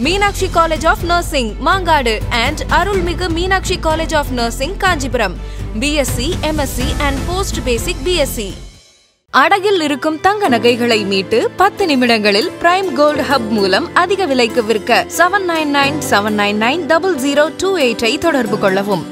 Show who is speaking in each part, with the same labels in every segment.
Speaker 1: Meenakshi College of Nursing, Mangadu and Arulmigu Meenakshi College of Nursing, Kanjipuram. BSc, MSc and Post Basic BSc. அடகில் இருக்கும் தங்க நகைகளை மீட்டு 10 நிமிடங்களில் prime gold hub மூலம் அதிக விலைக்கு விற்க 7997990028 ஐ தொடர்பு கொள்ளவும்.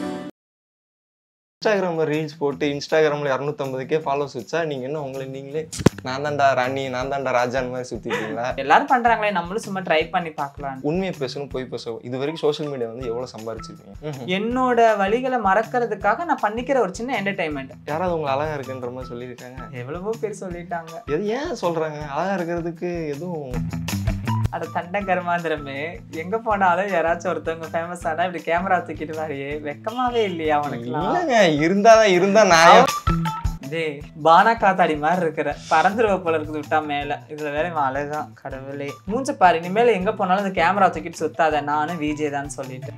Speaker 2: இன்ஸ்டாகிராமில் ரீல்ஸ் போட்டு இன்ஸ்டாகிராமில் 250K ஃபாலோஸ் வச்சா நீங்கள் என்ன உங்களை நீங்களே நான் தான்டா ராணி நான் தான்டா ராஜான் மாதிரி சுற்றிட்டீங்களா?
Speaker 3: எல்லாரும் பண்ணுறாங்களே, நம்மளும் சும்மா ட்ரை பண்ணி பார்க்கலாம்.
Speaker 2: உண்மையை பேசணும் போய் பேசணும். இது வரைக்கும் சோஷியல் மீடியா வந்து எவ்வளோ சம்பாரிச்சிருக்கீங்க?
Speaker 3: என்னோட வழிகளை மறக்கிறதுக்காக நான் பண்ணிக்கிற ஒரு சின்ன என்டர்டைன்மெண்ட்.
Speaker 2: யாராவது உங்களை அழகா இருக்குன்ற மாதிரி சொல்லியிருக்காங்க?
Speaker 3: எவ்வளவோ பேர் சொல்லிட்டாங்க.
Speaker 2: எது ஏன் சொல்கிறாங்க? அழகா இருக்கிறதுக்கு எதுவும்
Speaker 3: அட தண்ட கருமாந்திரமே, எங்க போனாலும் யாராச்சும் ஒருத்தவங்க ஃபேமஸ் ஆனா இப்படி கேமரா தூக்கிட்டு வாரியே, வெக்கமாவே இல்லையா உனக்கு?
Speaker 2: இல்லைங்க, இருந்தா நான்
Speaker 3: டேய் பானா காத்தாடி மாதிரி இருக்கிற பறந்துருவ போல இருக்குது விட்டா மேல. இதுல வேற இவன் அழகான். கடவுளே, மூஞ்ச பாரு, இனிமேல எங்க போனாலும் இந்த கேமரா தூக்கிட்டு சுத்தாத, நானும் விஜய் தான் சொல்லிட்டு.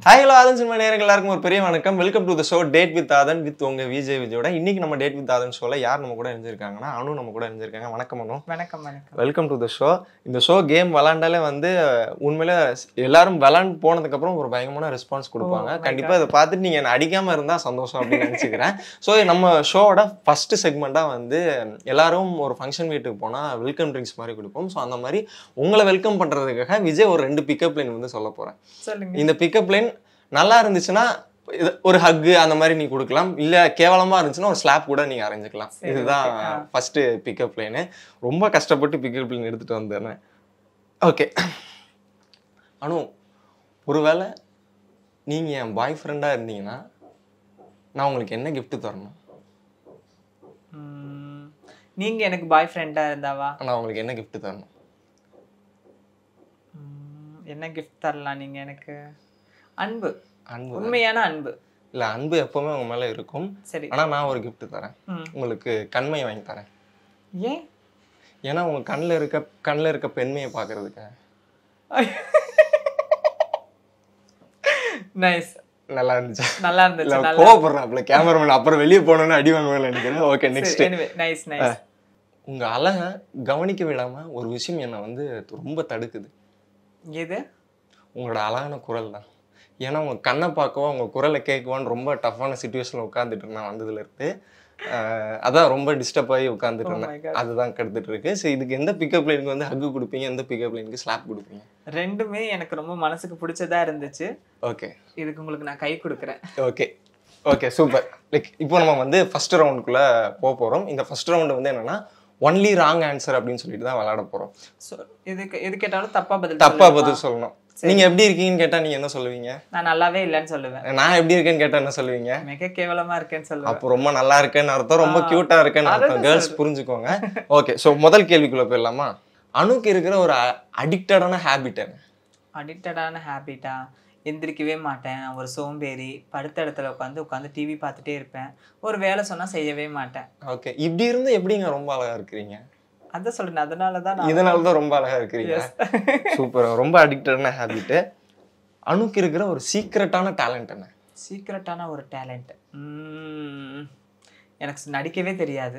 Speaker 2: ஹாய் ஹலோ ஆதன் சினிமா நேயர்கள் எல்லாருக்கும் ஒரு பெரிய வணக்கம். Welcome to the show date with Aadhan with உங்க விஜயோட. இன்னைக்கு நம்ம டேட் வித் ஆதன் ஷோல யார் நம்ம கூட இருந்திருக்காங்கன்னா அனு நம்ம கூட இருந்திருக்காங்க. வணக்கம் அனு.
Speaker 3: வணக்கம் வணக்கம்.
Speaker 2: Welcome to the show. இந்த ஷோ கேம் விளாண்டாலே வந்து உண்மையில எல்லாரும் விளாண்டு போனதுக்கு அப்புறம் ஒரு பயங்கரமான ரெஸ்பான்ஸ் கொடுப்பாங்க. கண்டிப்பா இதை பார்த்துட்டு நீங்க என்ன அடிக்காம இருந்தா சந்தோஷம் அப்படின்னு நினைச்சுக்கிறேன். ஸோ நம்ம ஷோவோட ஃபர்ஸ்ட் செக்மெண்டா வந்து எல்லாரும் ஒரு ஃபங்க்ஷன் வீட்டுக்கு போனா வெல்கம் ட்ரிங்க்ஸ் மாதிரி கொடுப்போம். ஸோ அந்த மாதிரி உங்களை வெல்கம் பண்றதுக்காக விஜய் ஒரு 2 பிக்கப் லைன் வந்து சொல்ல போறேன். இந்த பிக்கப் லைன் நல்லா இருந்துச்சுன்னா ஒரு ஹக்கு அந்த மாதிரி நீ கொடுக்கலாம், இல்ல கேவலமா இருந்துச்சுன்னா ஒரு ஸ்லாப் கூட நீங்க அரைஞ்சிக்கலாம். இதுதான் ஃபர்ஸ்ட் பிக்கப் லைனு. ரொம்ப கஷ்டப்பட்டு பிக்கப் லைன் எடுத்துட்டு வந்தேன். ஓகே அனு, ஒருவேளை நீங்க என் பாய் ஃப்ரெண்டா இருந்தீங்கன்னா நான் உங்களுக்கு என்ன கிஃப்ட் தரணும்?
Speaker 3: நீங்க எனக்கு பாய் ஃப்ரெண்டா இருந்தாவா
Speaker 2: நான் உங்களுக்கு என்ன கிஃப்ட் தரணும்?
Speaker 3: என்ன கிஃப்ட் தரலாம்? நீங்க எனக்கு அன்பு, உண்மையான அன்பு.
Speaker 2: இல்ல, அன்பு எப்பவுமே உங்க மேல இருக்கும். சரி, ஆனா நான் ஒரு கிஃப்ட் தரேன். உங்களுக்கு கண்மையை வாங்கி தரேன்.
Speaker 3: ஏன்?
Speaker 2: ஏன்னா உங்க கண்ணில் இருக்க பெண்மையை பாக்குறதுக்கு.
Speaker 3: நைஸ்.
Speaker 2: நல்லா இருந்துச்சு.
Speaker 3: நல்லா இருந்துச்சு.
Speaker 2: கோவப்படுறாப்ல கேமராமேன், அப்புறம் வெளியே போனோன்னு அடி வாங்குவேன்னு நினைக்கிறேன். Okay, next.
Speaker 3: Nice nice.
Speaker 2: உங்க அழகை கவனிக்க விடாம ஒரு விஷயம் என்ன வந்து ரொம்ப தடுக்குது.
Speaker 3: எது?
Speaker 2: உங்களோட அழகான குரல் தான். ஏன்னா உங்க கண்ணை பார்க்கவோ உங்க குரலை கேட்கவான்னு ரொம்ப டஃப்பான சுச்சுவேஷன்ல உட்காந்துட்டு இருந்தேன் வந்ததுல இருந்து. அதான் ரொம்ப டிஸ்டர்ப் ஆகி உட்காந்துட்டு இருந்தேன். அதுதான் கெடுத்துட்டு இருக்கு. ஸோ இதுக்கு எந்த பிக்கப் லைனுக்கு வந்து ஹக்கு கொடுப்பீங்க, எந்த பிக்கப் லைனுக்கு ஸ்லாப் கொடுப்பீங்க?
Speaker 3: ரெண்டுமே எனக்கு ரொம்ப மனசுக்கு பிடிச்சதா இருந்துச்சு.
Speaker 2: ஓகே,
Speaker 3: இதுக்கு உங்களுக்கு நான் கை கொடுக்குறேன்.
Speaker 2: Okay okay, super. லைக் இப்போ நம்ம வந்து ஃபர்ஸ்ட் ரவுண்டுக்குள்ள போறோம். இந்த ஃபர்ஸ்ட் ரவுண்டு வந்து என்னன்னா ஒன்லி ராங் ஆன்சர் அப்படின்னு சொல்லிட்டு தான் விளையாட போறோம்.
Speaker 3: ஸோ எது கேட்டாலும் தப்பா பதில்
Speaker 2: சொல்லணும். நீங்க எப்படி இருக்கீங்கன்னு கேட்டா நீங்க என்ன சொல்லுவீங்க?
Speaker 3: நான் நல்லாவே இல்லைன்னு சொல்லுவேன்.
Speaker 2: நான் எப்படி இருக்கேன்னு கேட்டா என்ன சொல்லுவீங்க?
Speaker 3: மிக கேவலமா இருக்கேன்னு சொல்லுவேன்.
Speaker 2: அப்போ ரொம்ப நல்லா இருக்கேன்னு அர்த்தம், ரொம்ப கியூட்டா இருக்கேன்னு அர்த்தம். கேர்ள்ஸ் புரிஞ்சுக்கோங்க. ஓகே, ஸோ முதல் கேள்விக்குள்ள போயிடலாமா? அனுக்கு இருக்கிற ஒரு அடிக்டடான ஹேபிட் என்ன?
Speaker 3: அடிக்டடான ஹேபிட்டா? எந்திரிக்கவே மாட்டேன், ஒரு சோம்பேறி, படுத்த இடத்துல உட்காந்து டிவி பார்த்துட்டே இருப்பேன், ஒரு வேலை சொன்னா செய்யவே மாட்டேன்.
Speaker 2: ஓகே, இப்படி இருந்து எப்படிங்க ரொம்ப அழகா இருக்கிறீங்க?
Speaker 3: அதான் சொல்றேன், இதனாலதான்
Speaker 2: ரொம்ப அழகா இருக்கிறீங்க. சூப்பர். ரொம்ப அடிக்டடான ஹேபிட். அனுக்கு இருக்கிற ஒரு சீக்ரெட்டான டேலண்ட் என்ன?
Speaker 3: சீக்ரெட்டான ஒரு டேலண்ட் எனக்கு நடிக்கவே தெரியாது.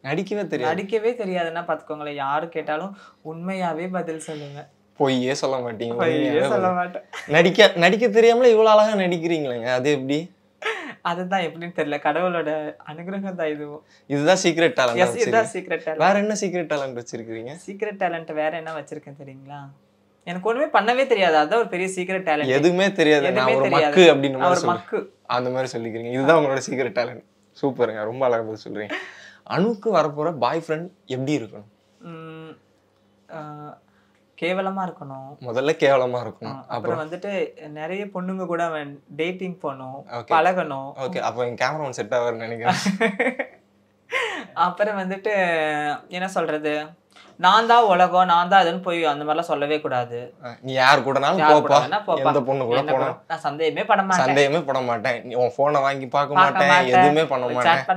Speaker 3: நடிக்கவே தெரியாதுன்னா பாத்துக்கோங்களேன். யாரு கேட்டாலும் உண்மையாவே பதில் சொல்லுவேன்.
Speaker 2: பொய்யே சொல்ல மாட்டீங்க?
Speaker 3: சொல்ல மாட்டேன்.
Speaker 2: நடிக்க தெரியாமல இவ்வளவு அழகா நடிக்கிறீங்களேங்க, அது எப்படி?
Speaker 3: அதுதான் எப்படின்னு தெரியல, கடவுளோட அனுகிரகம் தான். இதுதான்
Speaker 2: சீக்ரெட் டேலண்ட்.
Speaker 3: இதுதான் சீக்ரெட் டேலண்ட்.
Speaker 2: வேற என்ன சீக்ரெட் டேலண்ட் வச்சிருக்கீங்க?
Speaker 3: சீக்ரெட் டேலண்ட் வேற என்ன வச்சிருக்கேன் தெரியுங்களா? எனக்கு ஒண்ணுமே பண்ணவே தெரியாது. அதான் ஒரு பெரிய சீக்ரெட் டேலண்ட்.
Speaker 2: எதுவுமே தெரியாது, நான் ஒரு மக்கு அப்படின்னு
Speaker 3: மக்கு
Speaker 2: அந்த மாதிரி சொல்லிக்கிறீங்க. இதுதான் உங்களோட சீக்ரெட் டேலண்ட். சூப்பருங்க, ரொம்ப அழகா சொல்றீங்க. அனுக்கு வரப்போற பாய் ஃப்ரெண்ட் எப்படி இருக்கணும்?
Speaker 3: கேவலமா இருக்கணும்.
Speaker 2: முதல்ல கேவலமா இருக்கணும்.
Speaker 3: அப்புறம் வந்துட்டு நிறைய பொண்ணுங்க கூட டேட்டிங் போகணும், பழகணும்.
Speaker 2: ஓகே, அப்ப என் கேமரா செட் ஆவாருன்னு நினைக்கிறேன்.
Speaker 3: அப்புறம் வந்துட்டு என்ன சொல்றது, நான் தான் உலகம், நான் தான் அதுன்னு போய் அந்த மாதிரிலாம் சொல்லவே கூடாது.
Speaker 2: நீ யார் கூடனாலும் போப்பா, எந்த பொண்ணு கூட போனா
Speaker 3: நான் சந்தேகமே பட மாட்டேன்.
Speaker 2: நீ உன் போனை வாங்கி பார்க்க மாட்டேன், எதுவுமே பண்ண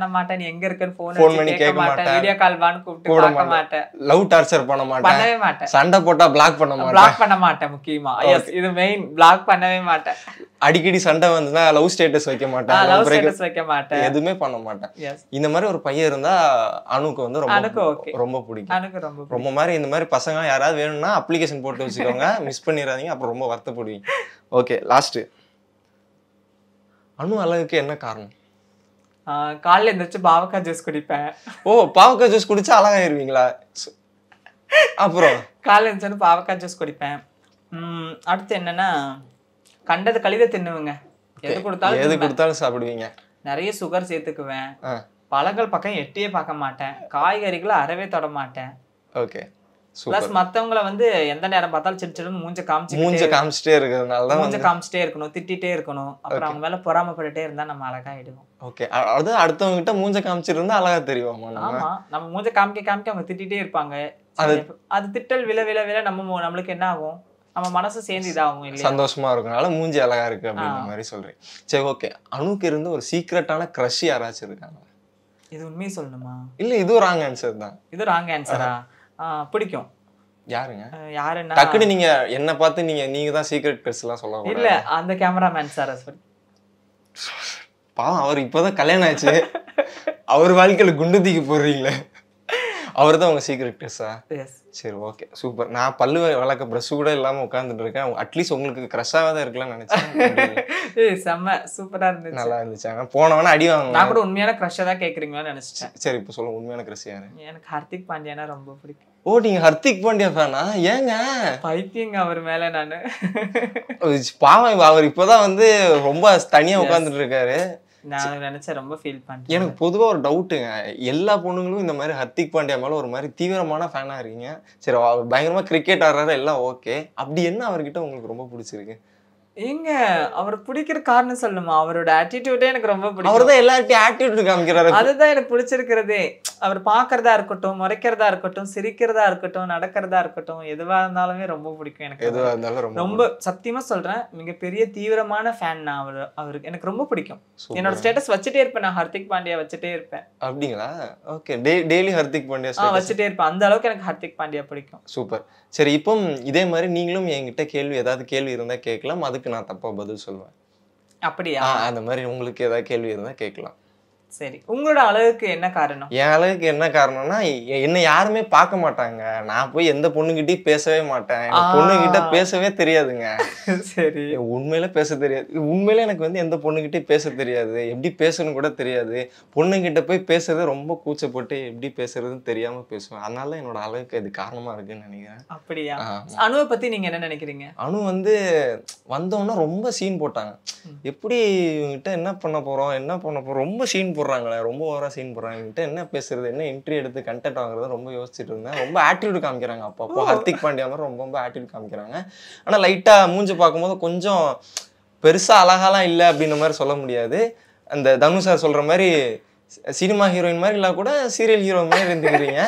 Speaker 3: மாட்டேன். நீ எங்க இருக்கன்னு போன் பண்ணி கேட்க மாட்டேன், வீடியோ கால் வான்னு கூப்பிட்டு பார்க்க மாட்டேன்,
Speaker 2: லவ் டார்ச்சர் பண்ணவே மாட்டேன், சண்டை போட்டா பிளாக் பண்ண மாட்டேன்.
Speaker 3: முக்கியமா இது மெயின், பிளாக் பண்ணவே மாட்டேன்.
Speaker 2: அடிக்கடி சண்டை வந்துன்னா லவ் ஸ்டேட்டஸ் வைக்க மாட்டேன், எதுவுமே பண்ண மாட்டேன். இந்த மாதிரி ஒரு பையன் இருந்தா அனுக்கு வந்து ரொம்ப பிடிக்கும். ரொம்ப மாதிரி இந்த மாதிரி பசங்க யாராவது வேணும்னா அப்ளிகேஷன் போட்டு வச்சுக்கோங்க, மிஸ் பண்ணிடாதீங்க, அப்புறம் ரொம்ப வருத்தப்படுவீங்க. Okay, last. அணு அழகுக்கு என்ன காரணம்?
Speaker 3: காலைல எந்திரிச்சு பாவக்காய் ஜூஸ் குடிப்பேன்.
Speaker 2: ஓ, பாவக்காய் ஜூஸ் குடிச்சா அழகாயிருவீங்களா? அப்புறம்
Speaker 3: காலைல எழுந்திரிச்சு பாவக்காய் ஜூஸ் குடிப்பேன். அடுத்து என்னன்னா கண்டது கழிவை தின்னுவேங்க. எது
Speaker 2: கொடுத்தாலும் சாப்பிடுவீங்க.
Speaker 3: நிறைய சுகர் சேர்த்துக்குவேன். பழங்கள் பக்கம் எட்டியே பார்க்க மாட்டேன். காய்கறிகளை அறவே தொட மாட்டேன்.
Speaker 2: ஓகே,
Speaker 3: பிளஸ் மத்தவங்களை வந்து எந்த நேரம் பார்த்தாலும் சின்ன சின்ன மூஞ்ச
Speaker 2: காமிச்சிட்டே இருக்கிறதுனால
Speaker 3: மூஞ்ச காமிச்சிட்டே இருக்கணும், திட்டிட்டே இருக்கணும். அப்புறம் அவங்க மேல பொறாமப்பட்டுட்டே இருந்தா நம்ம அழகாயிடுவோம்.
Speaker 2: ஓகே, அது அடுத்தவங்க கிட்ட மூஞ்ச காமிச்சிட்டு இருந்தா அழகா தெரியுமா?
Speaker 3: ஆமா, நம்ம மூஞ்ச காமிக்க அவங்க திட்டிட்டே இருப்பாங்க. அது திட்டல் வில வில வில நம்மளுக்கு என்ன ஆகும்? நம்ம மனசு சேர்ந்து இதாகும் இல்லையா?
Speaker 2: சந்தோஷமா இருக்கனால மூஞ்சி அழகா இருக்கு அப்படின்ற மாதிரி சொல்றேன். சரி, ஓகே. அணுக்கு இருந்து ஒரு சீக்ரெட்டான கிரஷ் யாராச்சும் இருக்காங்க?
Speaker 3: இது உண்மையை சொல்லணுமா?
Speaker 2: இல்ல, இதுவும் ராங் ஆன்சர் தான்.
Speaker 3: இது ராங் ஆன்சரா? பிடிக்கும்.
Speaker 2: யாருங்க?
Speaker 3: யாருன்னா
Speaker 2: டக்குனு நீங்க என்ன பார்த்து நீங்க தான் சீக்ரெட் கிரஷ் எல்லாம் சொல்ல கூடாது.
Speaker 3: இல்ல, அந்த கேமராமேன் சார்.
Speaker 2: பாவம், அவர் இப்பதான் கல்யாணம் ஆச்சு, அவர் வாழ்க்கையில குண்டு தூக்கி போடுறீங்களே, அவர் தான் உங்க சீக்ரெட் கிரஷா? சரி, ஓகே, சூப்பர். நான் பல்லு வளர்க்க ப்ரஷ் கூட இல்லாம உட்காந்துட்டு இருக்கேன். அட்லீஸ்ட் உங்களுக்கு கிரஷாவா தான் இருக்கலாம்னு நினைச்சேன்.
Speaker 3: செம்ம சூப்பரா இருந்துச்சு.
Speaker 2: நல்லா இருந்துச்சாங்க. போனவன அடி வாங்க.
Speaker 3: நான் கூட உண்மையான கிரஷா தான் கேக்குறீங்கன்னு நினைச்சேன்.
Speaker 2: சரி, இப்போ சொல்லுங்க, உண்மையான கிரஷ் யாரு?
Speaker 3: எனக்கு ஹர்திக் பாண்டியானா ரொம்ப பிடிக்கும்.
Speaker 2: ஓ, நீங்க ஹர்திக் பாண்டியா ஃபேனா? ஏங்க?
Speaker 3: பைத்தியங்க அவர் மேல நானு.
Speaker 2: பாவம், அவர் இப்பதான் வந்து ரொம்ப தனியா உட்காந்துட்டு இருக்காரு.
Speaker 3: நான் நினைச்சேன், ரொம்ப ஃபீல் பண்றேன்.
Speaker 2: எனக்கு பொதுவா ஒரு டவுட்டுங்க, எல்லா பொண்ணுங்களும் இந்த மாதிரி ஹர்திக் பாண்டியா மேல ஒரு மாதிரி தீவிரமான ஃபேனா இருக்கீங்க. சரி, பயங்கரமா கிரிக்கெட் ஆடுறாரு, எல்லாம் ஓகே. அப்படி என்ன அவர்கிட்ட உங்களுக்கு ரொம்ப பிடிச்சிருக்கு?
Speaker 3: ஏங்க, அவர் பிடிக்கிற காரணம் சொல்லணுமா? அவரோட ஆட்டிடியூடே எனக்கு ரொம்ப பிடிக்கும்.
Speaker 2: அவர்தான் எல்லார்ட்டையும் ஆட்டிடியூட் காமிக்கிறாரு.
Speaker 3: அதுதான் எனக்கு பிடிச்சிருக்கிறதே. அவர் பாக்குறதா இருக்கட்டும், முறைக்கிறதா இருக்கட்டும், சிரிக்கிறதா இருக்கட்டும், நடக்கிறதா இருக்கட்டும், எதுவா இருந்தாலுமே ரொம்ப பிடிக்கும் எனக்கு.
Speaker 2: எதுவா இருந்தாலும்
Speaker 3: ரொம்ப சத்தியமா சொல்றேன், மிகப்பெரிய தீவிரமான ஃபேன் நான். அவருக்கு எனக்கு ரொம்ப பிடிக்கும். என்னோட ஸ்டேட்டஸ் வச்சுட்டே இருப்பேன். நான் ஹர்திக் பாண்டியா வச்சுட்டே இருப்பேன்.
Speaker 2: அப்படிங்களா? ஓகே, டெய்லி ஹர்திக் பாண்டியா
Speaker 3: வச்சுட்டே இருப்பேன். அந்த அளவுக்கு எனக்கு ஹர்திக் பாண்டியா பிடிக்கும்.
Speaker 2: சூப்பர். சரி, இப்போ இதே மாதிரி நீங்களும் என்கிட்ட ஏதாவது கேள்வி இருந்தா கேட்கலாம். அதுக்கு நான் தப்பா பதில் சொல்லுவேன்.
Speaker 3: அப்படியா?
Speaker 2: அந்த மாதிரி உங்களுக்கு ஏதாவது கேள்வி இருந்தா கேட்கலாம்.
Speaker 3: சரி, உங்களோட அழகுக்கு என்ன காரணம்?
Speaker 2: என் அழகுக்கு என்ன காரணம்னா, என்ன யாருமே பார்க்க மாட்டாங்க. நான் போய் எந்த பொண்ணுகிட்டயும் பேசவே மாட்டேன். பொண்ணுகிட்ட பேசவே தெரியாதுங்க. சரி, உண்மையில பேச தெரியாது. உண்மையில எனக்கு வந்து எந்த பொண்ணுகிட்டயும் பேச தெரியாது. எப்படி பேசணும் கூட தெரியாது. பொண்ணுகிட்ட போய் பேசுறது ரொம்ப கூச்சப்பட்டு எப்படி பேசுறதுன்னு தெரியாம பேசுவேன். அதனால என்னோட அழகுக்கு இது காரணமா இருக்குன்னு நினைக்கிறேன்.
Speaker 3: அப்படியா? அணுவை பத்தி நீங்க என்ன நினைக்கிறீங்க?
Speaker 2: அணு வந்து வந்தோன்னா ரொம்ப சீன் போட்டாங்க. எப்படி இவங்கிட்ட என்ன பண்ண போறோம் ரொம்ப சீன் போடுறாங்களே, ரொம்ப ஓவரா சீன் போடுறாங்க. இவங்கிட்ட என்ன பேசுறது, என்ன என்ட்ரி எடுத்து கண்டென்ட் வாங்குறது ரொம்ப யோசிச்சுட்டு இருந்தேன். ரொம்ப ஆட்டிடியூட் காமிக்கிறாங்க. அப்போ ஹர்திக் பாண்டியா மாதிரி ரொம்ப ஆட்டிடியூட் காமிக்கிறாங்க. ஆனா லைட்டா மூஞ்சி பார்க்கும்போது கொஞ்சம் பெருசா அழகாலாம் இல்லை அப்படின்ற மாதிரி சொல்ல முடியாது. அந்த தனு சார் சொல்ற மாதிரி சினிமா ஹீரோயின் மாதிரி இல்ல கூட சீரியல் ஹீரோ மாதிரி இருந்துக்கிறீங்க.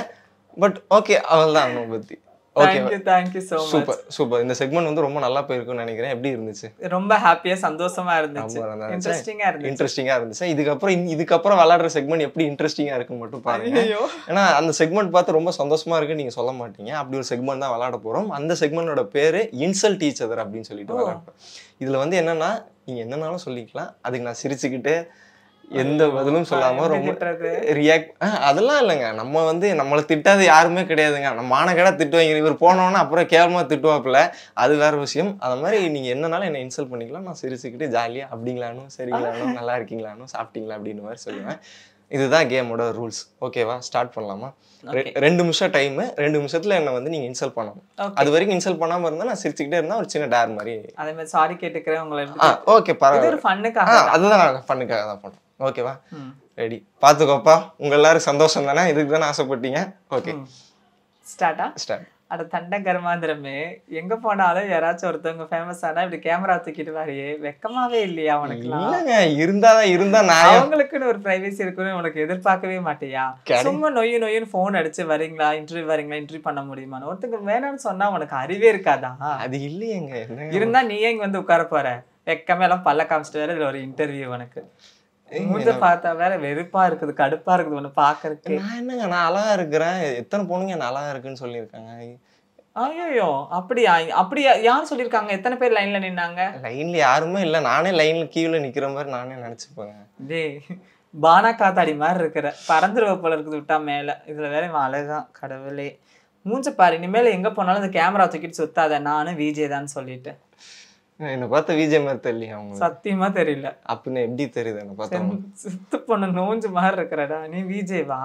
Speaker 2: பட் ஓகே, அவள்தான் அணு பத்தி.
Speaker 3: Thank you so much.
Speaker 2: Super. இந்த செக்மெண்ட் வந்து ரொம்ப நல்லா போயிருக்கும்னு நினைக்கிறேன். எப்படி இருந்துச்சு?
Speaker 3: ரொம்ப ஹாப்பியா, சந்தோஷமா இருந்துச்சு.
Speaker 2: இன்ட்ரெஸ்டிங்கா இருந்துச்சு. இதுக்கப்புறம் விளையாடுற செக்மெண்ட் எப்படி இன்ட்ரெஸ்டிங்கா இருக்குன்னு மட்டும் பாருங்க. ஏன்னா அந்த செக்மெண்ட் பார்த்து ரொம்ப சந்தோஷமா இருக்குன்னு நீங்க சொல்ல மாட்டீங்க. அப்படி ஒரு செக்மெண்ட் தான் விளையாட போறோம். அந்த செக்மெண்டோட பேரு இன்சல்ட் ஈச் அதர் அப்படின்னு சொல்லிட்டு விளையாடுறோம். இதுல வந்து என்னன்னா, நீங்க என்னன்னாலும் சொல்லிக்கலாம். அதுக்கு நான் சிரிச்சுக்கிட்டு எந்த பதிலும் சொல்லாம ரொம்ப ரியாக்ட் அதெல்லாம் இல்லைங்க. நம்ம வந்து நம்மளை திட்டாது யாருமே கிடையாதுங்க. நம்ம மானக்கேடா திட்டுவாங்க. இவர் போனோன்னா அப்புறம் கேவலமா திட்டுவாப்புல, அது வேற விஷயம். அது மாதிரி நீங்க என்னன்னாலும் என்ன இன்சல்ட் பண்ணிக்கலாம். நான் சிரிச்சுக்கிட்டு ஜாலியா அப்படிங்களானும் சரிங்களானும் நல்லா இருக்கீங்களானும் சாப்பிட்டீங்களா அப்படின்னு மாதிரி சொல்லுவேன். இதுதான் கேமோட ரூல்ஸ். ஓகேவா? ஸ்டார்ட் பண்ணலாமா? 2 நிமிஷம் டைம். 2 நிமிஷத்துல என்ன வந்து நீங்க இன்சல்ட் பண்ணணும். அது வரைக்கும் இன்சல்ட் பண்ணாம இருந்தா நான் சிரிச்சுக்கிட்டே இருந்தா ஒரு சின்ன டேர் மாதிரி.
Speaker 3: அதே மாதிரி சாரி கேட்டுக்கிறேன் உங்களை.
Speaker 2: ஓகே, பரவாயில்ல. அதுதான் ஃபன்னுக்காக தான் பண்ணோம். ஓகேவா? ரெடி? பாத்துக்கோப்பா. உங்க எல்லாரும் சந்தோஷம் தானே? இதுக்கு தானே ஆசைப்பட்டீங்க. Okay, start.
Speaker 3: அட தண்ட கர்மாந்திரமே, எங்க போனாலும் யாராச்சும் ஒருத்தவங்க ஃபேமஸ் ஆனா இப்படி கேமரா தூக்கிட்டு வரையே, வெக்கமாவே இல்லையா உனக்கு?
Speaker 2: இல்லங்க, இருந்தா நான்
Speaker 3: அவங்களுக்குன்னு ஒரு பிரைவசி இருக்குன்னு உனக்கு எதிர்பார்க்கவே மாட்டியா? சும்மா நொய்யுன்னு போன் அடிச்சு வரீங்களா, இன்டர்வியூ பண்ண முடியுமா? ஒருத்தங்க வேணாம்னு சொன்னா உனக்கு அறிவே இருக்காதா?
Speaker 2: அது இல்லையங்க.
Speaker 3: இருந்தா நீ இங்க வந்து உட்கார போற, வெக்கமே எல்லாம் பல்ல காமிச்சிட்டு வேற இதுல ஒரு இன்டர்வியூ உனக்கு மூஞ்ச பார்த்தா வேற வெறுப்பா இருக்குது, கடுப்பா இருக்குது ஒண்ணு பாக்குறதுக்கு.
Speaker 2: நான் என்னங்க, நான் அழகா இருக்கிறேன். எத்தனை பொண்ணுங்க என்ன அழகா இருக்குன்னு சொல்லியிருக்காங்க.
Speaker 3: ஐயோ, அப்படியா? யார் சொல்லியிருக்காங்க? எத்தனை பேர் லைன்ல நின்னாங்க?
Speaker 2: லைன்ல யாருமே இல்ல. நானே லைன்ல கீழே நிக்கிற மாதிரி நானே நினைச்சுப்பேங்க.
Speaker 3: டேய், பானா காத்தாடி மாதிரி இருக்கிற, பறந்துருவ போல இருக்குது விட்டா மேல. இதுல வேற இவன் அழகான். கடவுளே, மூஞ்ச பாரு, இனிமேல் எங்க போனாலும் அந்த கேமரா தூக்கிட்டு சுத்தாத, நானும் விஜய் தான் சொல்லிட்டு.
Speaker 2: என்ன பார்த்த விஜய் மாதிரி தெரியலையா உங்களுக்கு?
Speaker 3: சத்தியமா தெரியல.
Speaker 2: அப்படின்னு எப்படி தெரியுது என்ன பார்த்தா?
Speaker 3: சுத்து பொண்ணு நோஞ்சு மாதிரி இருக்கிறடா நீ. விஜய் வா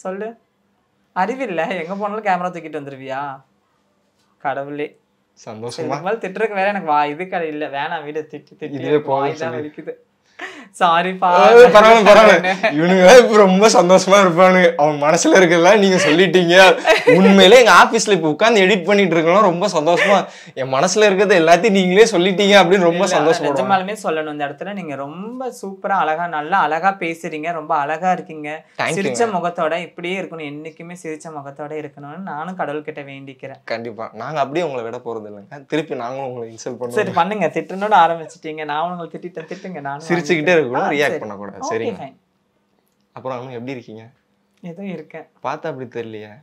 Speaker 3: சொல்லு. அறிவில்ல, எங்க போனாலும் கேமரா தூக்கிட்டு வந்துருவியா? கடவுளே.
Speaker 2: சந்தோஷமா
Speaker 3: திட்டுறதுக்கு வேற எனக்கு இது கடை இல்ல, வேணாம் வீடு. திட்டி
Speaker 2: இதுவே
Speaker 3: வாய்தான் வலிக்குது. சாரிப்பா.
Speaker 2: பரவாயில்ல. இவனுங்க இப்ப ரொம்ப சந்தோஷமா இருப்பானுங்க. அவன் மனசுல இருக்கல நீங்க சொல்லிட்டீங்க. உண்மையிலே எங்க ஆபீஸ்ல இப்ப உட்கார்ந்து எடிட் பண்ணிட்டு இருக்கோம், ரொம்ப சந்தோஷமா என் மனசுல இருக்கிறது எல்லாத்தையும் நீங்களே சொல்லிட்டீங்க அப்படின்னு ரொம்ப சந்தோஷமா.
Speaker 3: நிஜமாலுமே சொல்லணும், இந்த இடத்துல நீங்க ரொம்ப சூப்பரா அழகா நல்லா அழகா பேசுறீங்க, ரொம்ப அழகா இருக்கீங்க. சிரிச்ச முகத்தோட இப்படியே இருக்கணும், என்னைக்குமே சிரிச்ச முகத்தோட இருக்கணும்னு நானும் கடவுள்கிட்ட வேண்டிக்கிறேன்.
Speaker 2: கண்டிப்பா. நாங்க அப்படியே உங்களை விட போறது இல்லைங்க, திருப்பி நாங்களும் உங்களை இன்சல்ட் பண்ணுவோம்.
Speaker 3: சரி பண்ணுங்க, திட்டணும்னு ஆரம்பிச்சிட்டீங்க. நான் உங்களை திட்டுங்க, நானும்
Speaker 2: சிரிச்சுக்கிட்டே இருக்கணும், ரியாக்ட் பண்ணக்கூடாது. சரிங்க. அப்புறம் எப்படி இருக்கீங்க?
Speaker 3: ஏதோ இருக்கேன்.
Speaker 2: பார்த்தா அப்படி தெரியலையா?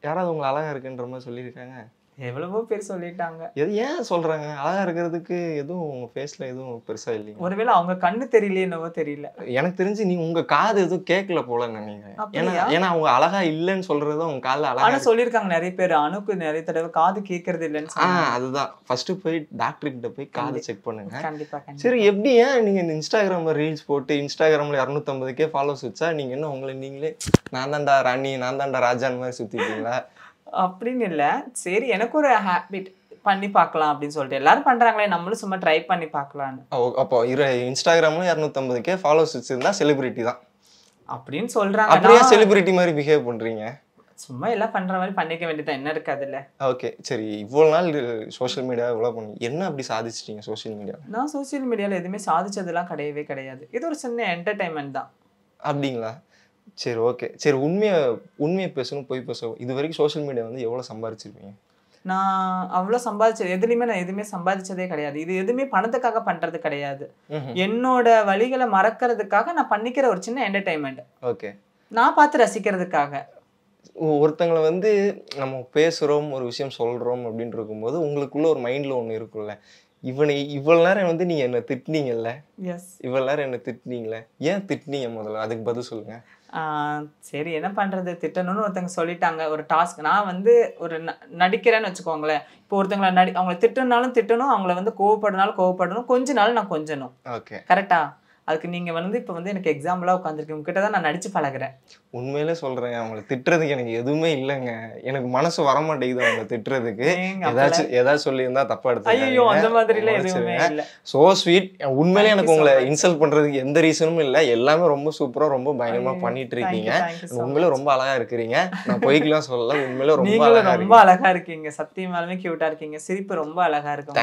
Speaker 2: யாராவது உங்களை அழகா இருக்குன்ற மாதிரி சொல்லியிருக்காங்க?
Speaker 3: எவ்வளவோ பேர் சொல்லிட்டாங்க.
Speaker 2: ஏன் சொல்றாங்க? அழகா இருக்கிறதுக்கு எதுவும் உங்க ஃபேஸ்ல எதுவும் பெருசா இல்லையா?
Speaker 3: ஒருவேளை அவங்க கண்ணு தெரியலையே என்னவோ தெரியல.
Speaker 2: எனக்கு தெரிஞ்சு நீங்க உங்க காது எதுவும் கேட்கல போல நினைக்கிறேன். ஏன்னா அவங்க அழகா இல்லைன்னு சொல்றதும் உங்க காதுல அழகா.
Speaker 3: ஆனா சொல்லியிருக்காங்க நிறைய பேர், அணுக்கு நிறைய தடவை காது கேட்கறது இல்லைன்னு.
Speaker 2: அதுதான் ஃபர்ஸ்ட் போய் டாக்டர் கிட்ட போய் காது செக் பண்ணுங்க.
Speaker 3: கண்டிப்பா.
Speaker 2: சரி, எப்படி ஏன் நீங்க இந்த இன்ஸ்டாகிராம்ல ரீல்ஸ் போட்டு இன்ஸ்டாகிராம்ல 250K ஃபாலோவர்ஸ் வச்சா நீங்க என்ன உங்களை நீங்களே நான் தான்டா ராணி, நான் தான்டா ராஜான் மாதிரி சுத்திட்டீங்களா? அப்படின்னு
Speaker 3: இல்ல. சரி, எனக்கு ஒரு ஹேபிட் பண்ணி பார்க்கலாம் அப்படின்னு சொல்லிட்டு எல்லாரும் பண்றாங்களே, நம்மளும் சும்மா ட்ரை பண்ணி பார்க்கலான்னு.
Speaker 2: அப்போ இன்ஸ்டாகிராம்ல 250K ஃபாலோவர்ஸ் வச்சிருந்தா செலிபிரிட்டி தான்
Speaker 3: அப்படின்னு சொல்றாங்க.
Speaker 2: அப்படியே செலிபிரிட்டி மாதிரி பிஹேவ் பண்றீங்க.
Speaker 3: சும்மா எல்லாம் பண்ற மாதிரி பண்ணிக்க வேண்டியதான், என்ன இருக்காது இல்ல?
Speaker 2: ஓகே சரி, இவ்வளவு நாள் சோஷியல் மீடியா இவ்வளவு பண்ணி என்ன அப்படி சாதிச்சிட்டீங்க சோஷியல் மீடியா?
Speaker 3: நான் சோஷியல் மீடியால எதுவுமே சாதிச்சதெல்லாம் கிடையவே கிடையாது. இது ஒரு சின்ன என்டர்டைன்மெண்ட் தான்.
Speaker 2: அப்படிங்களா? சரி ஓகே. சரி, உண்மையை பேசணும், போய் பேசணும். இது வரைக்கும் சோஷியல் மீடியா வந்து எவ்வளவு சம்பாதிச்சிருப்பீங்க?
Speaker 3: நான் அவ்வளவு சம்பாதிச்சது எதுலையுமே நான் எதுவுமே சம்பாதிச்சதே கிடையாது. இது எதுவுமே பணத்துக்காக பண்றது கிடையாது. என்னோட வழிகளை மறக்கிறதுக்காக நான் பண்ணிக்கிற ஒரு சின்ன என்டர்டைன்மெண்ட்.
Speaker 2: ஓகே.
Speaker 3: நான் பார்த்து ரசிக்கிறதுக்காக.
Speaker 2: ஒருத்தங்களை வந்து நம்ம பேசுறோம், ஒரு விஷயம் சொல்றோம் அப்படின்னு இருக்கும்போது உங்களுக்குள்ள ஒரு மைண்ட்ல ஒண்ணு இருக்குல்ல, இவ்வளவு நேரம் வந்து நீங்க என்ன திட்டினீங்கல்ல, இவ்வளவு நேரம் என்ன திட்டினீங்களே, ஏன் திட்டினீங்க? முதல்ல அதுக்கு பதில் சொல்லுங்க.
Speaker 3: சரி, என்ன பண்றது, திட்டணும்னு ஒருத்தங்க சொல்லிட்டாங்க. ஒரு டாஸ்க் நான் வந்து ஒரு நடிக்கிறேன்னு வச்சுக்கோங்களேன். இப்போ ஒருத்தங்களை அவங்களை திட்டனாலும் திட்டணும், அவங்கள வந்து கோவப்படனாலும் கோவப்படணும், கொஞ்ச நாள் நான் கொஞ்சணும்.
Speaker 2: ஓகே,
Speaker 3: கரெக்டா? அதுக்கு நீங்க வந்து இப்ப வந்து எனக்கு எக்ஸாம்பிளா உட்காந்துருக்கேன், உங்ககிட்ட தான் நான் நடிச்சு பழகுறேன்.
Speaker 2: உண்மையிலே சொல்றேன், அவங்களை திட்டுறதுக்கு எனக்கு எதுவுமே இல்லைங்க. எனக்கு மனசு வரமாட்டேங்குது அவங்களை திட்டுறதுக்கு. ஏதாச்சும் சொல்லியிருந்தா தப்பா எடுத்து.
Speaker 3: ஐயோ, அந்த மாதிரி எல்லாம் எதுவுமே இல்ல.
Speaker 2: So sweet. உண்மையிலே எனக்கு உங்களை இன்சல்ட் பண்றதுக்கு எந்த ரீசனும் இல்லை. எல்லாமே ரொம்ப சூப்பரா ரொம்ப பயங்கரமா பண்ணிட்டு இருக்கீங்க. உண்மையிலே ரொம்ப அழகா இருக்கிறீங்க. நான் பொய்க்கெல்லாம் சொல்லல, உண்மையிலே ரொம்ப
Speaker 3: அழகா இருக்கீங்க. சத்தியமாலுமே கியூட்டா இருக்கீங்க. சிரிப்பு ரொம்ப அழகா இருக்கு.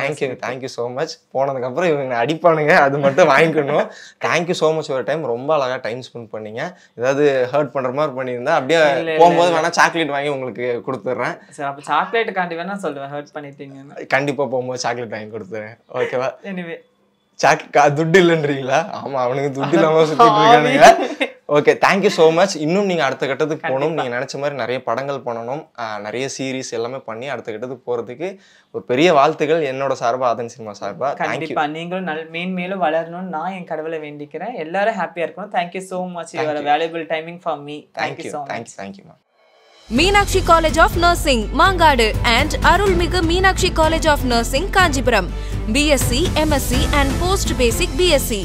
Speaker 2: Thank you so much. போனதுக்கு அப்புறம் இவங்க அடிப்பானுங்க, அது மட்டும் வாங்கிக்கணும். தேங்க்யூ ஸோ மச் ஒரு டைம். ரொம்ப அழகா டைம் ஸ்பெண்ட் பண்ணீங்க. ஏதாவது ஹர்ட் பண்ற மாதிரி பண்ணியிருந்தா அப்படியே போகும்போது வேணா சாக்லேட் வாங்கி உங்களுக்கு கொடுத்துட்றேன்.
Speaker 3: சரி, அப்போ சாக்லேட் காண்டி வேணா சொல்லுவேன், ஹர்ட் பண்ணிட்டீங்கன்னு.
Speaker 2: கண்டிப்பா போகும்போது சாக்லேட் வாங்கி கொடுத்துறேன். ஓகேவா?
Speaker 3: எனிவே
Speaker 2: துட்டு இல்லைன்றீங்களா? ஆமா, அவனுக்கு துட்டு இல்லாம சுத்திட்டு இருக்கானுங்க. Okay, thank you so much. இன்னும் நீங்க அடுத்த கட்டத்துக்கு போகணும், நீங்க நினைச்ச மாதிரி நிறைய படங்கள் பண்ணணும், நிறைய சீரீஸ் எல்லாமே பண்ணி அடுத்த கட்டத்துக்கு போறதுக்கு ஒரு பெரிய வாழ்த்துக்கள் என்னோட சார்பா, ஆதன் சினிமா சார்பா.
Speaker 3: கண்டிப்பா நீங்களும் மேன்மேலும் வளரணும்னு நான் என் கடவுளை வேண்டிக்கிறேன். எல்லாரும் ஹாப்பியா இருக்கணும். Thank you so much. Your valuable timing for me. Thank you so much.
Speaker 2: Thank you.
Speaker 1: Meenakshi College of Nursing, Mangadu and Arulmigu Meenakshi College of Nursing, Kanjipuram. BSc, MSc and Post Basic BSc.